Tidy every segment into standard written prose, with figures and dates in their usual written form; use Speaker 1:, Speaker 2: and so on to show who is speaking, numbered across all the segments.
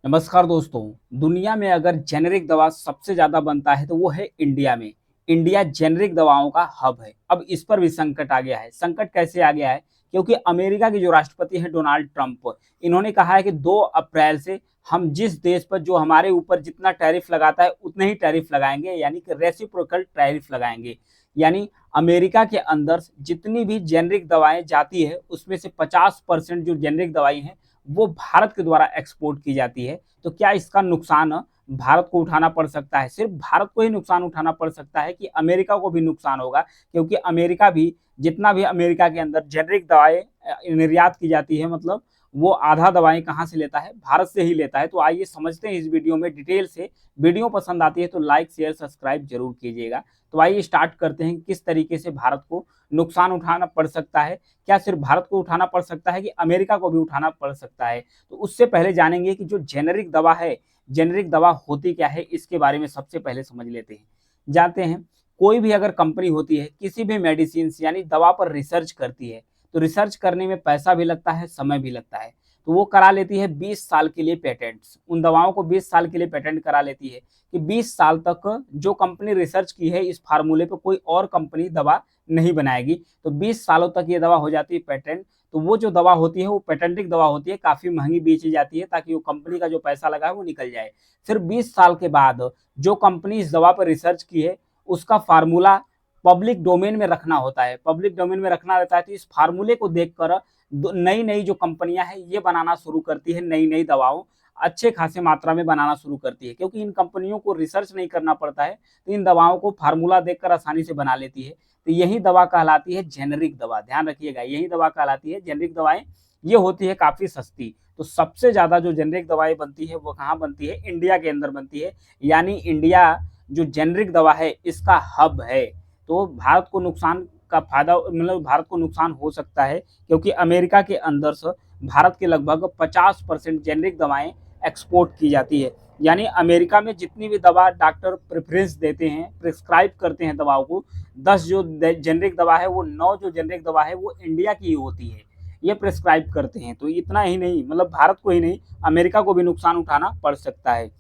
Speaker 1: नमस्कार दोस्तों। दुनिया में अगर जेनेरिक दवा सबसे ज़्यादा बनता है तो वो है इंडिया में। इंडिया जेनेरिक दवाओं का हब है। अब इस पर भी संकट आ गया है। संकट कैसे आ गया है? क्योंकि अमेरिका के जो राष्ट्रपति हैं डोनाल्ड ट्रंप, इन्होंने कहा है कि 2 अप्रैल से हम जिस देश पर जो हमारे ऊपर जितना टैरिफ लगाता है उतने ही टैरिफ लगाएंगे, यानी कि रेसिप्रोकल टैरिफ लगाएंगे। यानी अमेरिका के अंदर जितनी भी जेनेरिक दवाएं जाती है उसमें से 50% जो जेनेरिक दवाई हैं वो भारत के द्वारा एक्सपोर्ट की जाती है। तो क्या इसका नुकसान भारत को उठाना पड़ सकता है? सिर्फ भारत को ही नुकसान उठाना पड़ सकता है कि अमेरिका को भी नुकसान होगा? क्योंकि अमेरिका भी जितना भी अमेरिका के अंदर जेनेरिक दवाएं निर्यात की जाती है, मतलब वो आधा दवाएं कहाँ से लेता है? भारत से ही लेता है। तो आइए समझते हैं इस वीडियो में डिटेल से। वीडियो पसंद आती है तो लाइक शेयर सब्सक्राइब जरूर कीजिएगा। तो आइए स्टार्ट करते हैं किस तरीके से भारत को नुकसान उठाना पड़ सकता है। क्या सिर्फ भारत को उठाना पड़ सकता है कि अमेरिका को भी उठाना पड़ सकता है? तो उससे पहले जानेंगे कि जो जेनेरिक दवा है, जेनेरिक दवा होती क्या है, इसके बारे में सबसे पहले समझ लेते हैं। जानते हैं, कोई भी अगर कंपनी होती है किसी भी मेडिसिन यानी दवा पर रिसर्च करती है, तो रिसर्च करने में पैसा भी लगता है, समय भी लगता है। तो वो करा लेती है 20 साल के लिए पेटेंट्स। उन दवाओं को 20 साल के लिए पेटेंट करा लेती है कि 20 साल तक जो कंपनी रिसर्च की है इस फार्मूले पे कोई और कंपनी दवा नहीं बनाएगी। तो 20 सालों तक ये दवा हो जाती है पेटेंट। तो वो जो दवा होती है वो पेटेंटिक दवा होती है, काफ़ी महंगी बेची जाती है ताकि वो कंपनी का जो पैसा लगा है वो निकल जाए। फिर 20 साल के बाद जो कंपनी इस दवा पर रिसर्च की है उसका फार्मूला पब्लिक डोमेन में रखना होता है। पब्लिक डोमेन में रखना रहता है तो इस फार्मूले को देखकर नई नई जो कंपनियां हैं ये बनाना शुरू करती है, नई नई दवाओं अच्छे खासे मात्रा में बनाना शुरू करती है। क्योंकि इन कंपनियों को रिसर्च नहीं करना पड़ता है तो इन दवाओं को फार्मूला देखकर आसानी से बना लेती है। तो यही दवा कहलाती है जेनेरिक दवा। ध्यान रखिएगा, यही दवा कहलाती है जेनेरिक दवाएं। ये होती है काफ़ी सस्ती। तो सबसे ज़्यादा जो जेनेरिक दवाएं बनती है वो कहाँ बनती है? इंडिया के अंदर बनती है। यानी इंडिया जो जेनेरिक दवा है इसका हब है। तो भारत को नुकसान का फायदा, मतलब भारत को नुकसान हो सकता है क्योंकि अमेरिका के अंदर से भारत के लगभग 50% जेनेरिक दवाएं एक्सपोर्ट की जाती है। यानी अमेरिका में जितनी भी दवा डॉक्टर प्रेफरेंस देते हैं, प्रिस्क्राइब करते हैं दवाओं को, 10 जो जेनेरिक दवा है वो 9 जो जेनेरिक दवा है वो इंडिया की ही होती है। ये प्रिस्क्राइब करते हैं। तो इतना ही नहीं, मतलब भारत को ही नहीं अमेरिका को भी नुकसान उठाना पड़ सकता है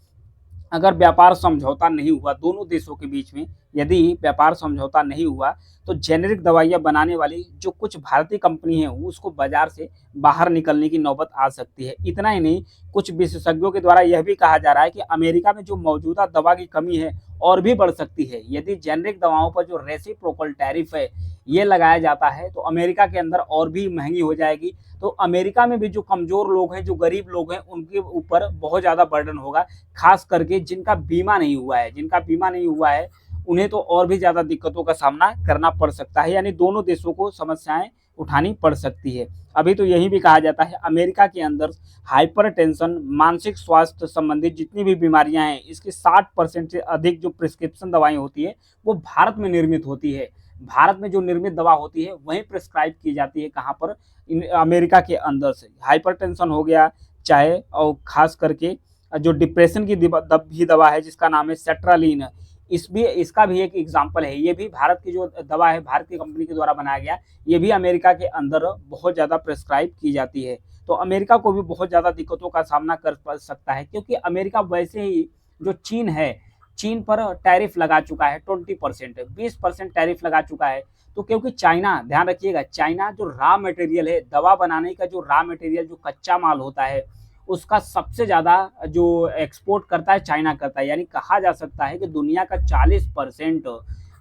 Speaker 1: अगर व्यापार समझौता नहीं हुआ दोनों देशों के बीच में। यदि व्यापार समझौता नहीं हुआ तो जेनेरिक दवाइयाँ बनाने वाली जो कुछ भारतीय कंपनी है उसको बाजार से बाहर निकलने की नौबत आ सकती है। इतना ही नहीं, कुछ विशेषज्ञों के द्वारा यह भी कहा जा रहा है कि अमेरिका में जो मौजूदा दवा की कमी है और भी बढ़ सकती है। यदि जेनेरिक दवाओं पर जो रेसिप्रोकल टैरिफ है ये लगाया जाता है तो अमेरिका के अंदर और भी महंगी हो जाएगी। तो अमेरिका में भी जो कमज़ोर लोग हैं, जो गरीब लोग हैं, उनके ऊपर बहुत ज़्यादा बर्डन होगा। खास करके जिनका बीमा नहीं हुआ है, जिनका बीमा नहीं हुआ है उन्हें तो और भी ज़्यादा दिक्कतों का सामना करना पड़ सकता है। यानी दोनों देशों को समस्याएं उठानी पड़ सकती है। अभी तो यही भी कहा जाता है अमेरिका के अंदर हाइपरटेंशन, मानसिक स्वास्थ्य संबंधित जितनी भी बीमारियां हैं इसकी 60% से अधिक जो प्रिस्क्रिप्शन दवाएं होती है वो भारत में निर्मित होती है। भारत में जो निर्मित दवा होती है वहीं प्रिस्क्राइब की जाती है। कहाँ पर? अमेरिका के अंदर से। हाइपरटेंशन हो गया चाहे, और खास करके जो डिप्रेशन की भी दवा है जिसका नाम है सेट्रालीन, इसका भी एक एग्जाम्पल है। ये भी भारत की जो दवा है, भारत की कंपनी के द्वारा बनाया गया, ये भी अमेरिका के अंदर बहुत ज़्यादा प्रेस्क्राइब की जाती है। तो अमेरिका को भी बहुत ज़्यादा दिक्कतों का सामना कर सकता है क्योंकि अमेरिका वैसे ही जो चीन है, चीन पर टैरिफ लगा चुका है 20%, 20% टैरिफ लगा चुका है। तो क्योंकि चाइना, ध्यान रखिएगा, चाइना जो रॉ मटेरियल है, दवा बनाने का जो रॉ मटेरियल, जो कच्चा माल होता है उसका सबसे ज़्यादा जो एक्सपोर्ट करता है चाइना करता है। यानी कहा जा सकता है कि दुनिया का 40%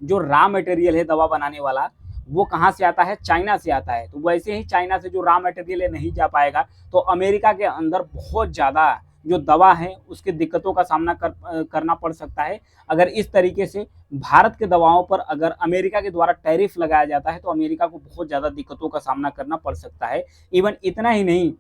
Speaker 1: जो रॉ मटेरियल है दवा बनाने वाला वो कहाँ से आता है? चाइना से आता है। तो वैसे ही चाइना से जो रॉ मटेरियल है नहीं जा पाएगा तो अमेरिका के अंदर बहुत ज़्यादा जो दवा है उसकी दिक्कतों का सामना करना पड़ सकता है। अगर इस तरीके से भारत के दवाओं पर अगर अमेरिका के द्वारा टैरिफ लगाया जाता है तो अमेरिका को बहुत ज़्यादा दिक्कतों का सामना करना पड़ सकता है। इवन इतना ही नहीं,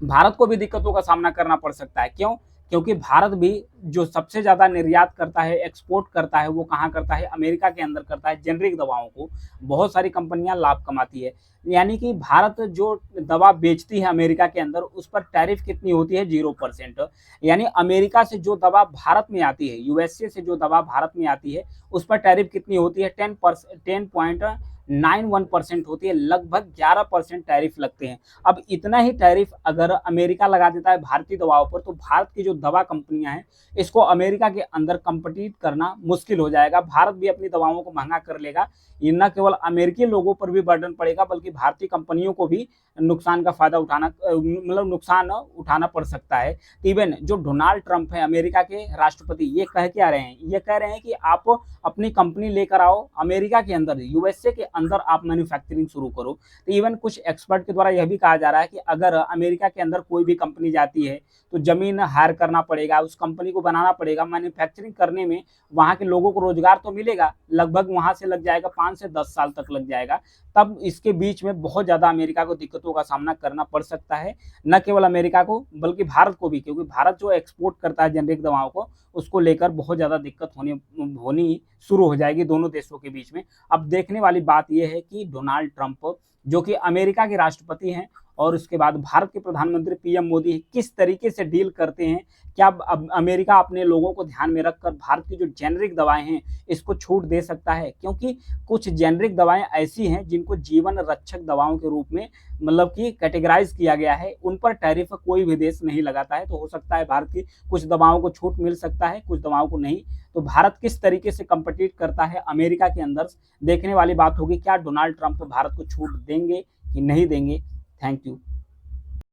Speaker 1: भारत को भी दिक्कतों का सामना करना पड़ सकता है। क्यों? क्योंकि भारत भी जो सबसे ज़्यादा निर्यात करता है, एक्सपोर्ट करता है, वो कहाँ करता है? अमेरिका के अंदर करता है जेनेरिक दवाओं को। बहुत सारी कंपनियां लाभ कमाती है। यानी कि भारत जो दवा बेचती है अमेरिका के अंदर उस पर टैरिफ कितनी होती है? 0%। यानी अमेरिका से जो दवा भारत में आती है, यूएसए से जो दवा भारत में आती है उस पर टैरिफ कितनी होती है? 10%, 91% होती है, लगभग 11% टैरिफ लगते हैं। अब इतना ही टैरिफ अगर अमेरिका लगा देता है भारतीय दवाओं पर, तो भारत की जो दवा कंपनियां हैं इसको अमेरिका के अंदर कम्पीट करना मुश्किल हो जाएगा। भारत भी अपनी दवाओं को महंगा कर लेगा। ये न केवल अमेरिकी लोगों पर भी बर्डन पड़ेगा, बल्कि भारतीय कंपनियों को भी नुकसान का फायदा उठाना मतलब नुकसान उठाना पड़ सकता है। इवन जो डोनाल्ड ट्रंप है अमेरिका के राष्ट्रपति, ये कह क्या रहे हैं, ये कह रहे हैं कि आप अपनी कंपनी लेकर आओ अमेरिका के अंदर, यूएसए के अंदर आप मैन्युफैक्चरिंग शुरू करो। तो इवन कुछ एक्सपर्ट के द्वारा यह भी कहा जा रहा है कि अगर अमेरिका के अंदर कोई भी कंपनी जाती है तो जमीन हायर करना पड़ेगा, उस कंपनी को बनाना पड़ेगा, मैन्युफैक्चरिंग करने में वहाँ के लोगों को रोजगार तो मिलेगा, लगभग वहाँ से लग जाएगा 5 से 10 साल तक लग जाएगा। तब इसके बीच में बहुत ज़्यादा अमेरिका को दिक्कतों का सामना करना पड़ सकता है, न केवल अमेरिका को बल्कि भारत को भी, क्योंकि भारत जो एक्सपोर्ट करता है जेनेरिक दवाओं को, उसको लेकर बहुत ज़्यादा दिक्कत होनी शुरू हो जाएगी दोनों देशों के बीच में। अब देखने वाली बात यह है कि डोनाल्ड ट्रंप जो कि अमेरिका के राष्ट्रपति हैं और उसके बाद भारत के प्रधानमंत्री पीएम मोदी किस तरीके से डील करते हैं। क्या अब अमेरिका अपने लोगों को ध्यान में रखकर भारत की जो जेनेरिक दवाएं हैं इसको छूट दे सकता है, क्योंकि कुछ जेनेरिक दवाएं ऐसी हैं जिनको जीवन रक्षक दवाओं के रूप में मतलब कि कैटेगराइज किया गया है, उन पर टैरिफ कोई भी देश नहीं लगाता है। तो हो सकता है भारत की कुछ दवाओं को छूट मिल सकता है, कुछ दवाओं को नहीं। तो भारत किस तरीके से कम्पीट करता है अमेरिका के अंदर, देखने वाली बात होगी। क्या डोनाल्ड ट्रंप भारत को छूट देंगे कि नहीं देंगे। Thank you.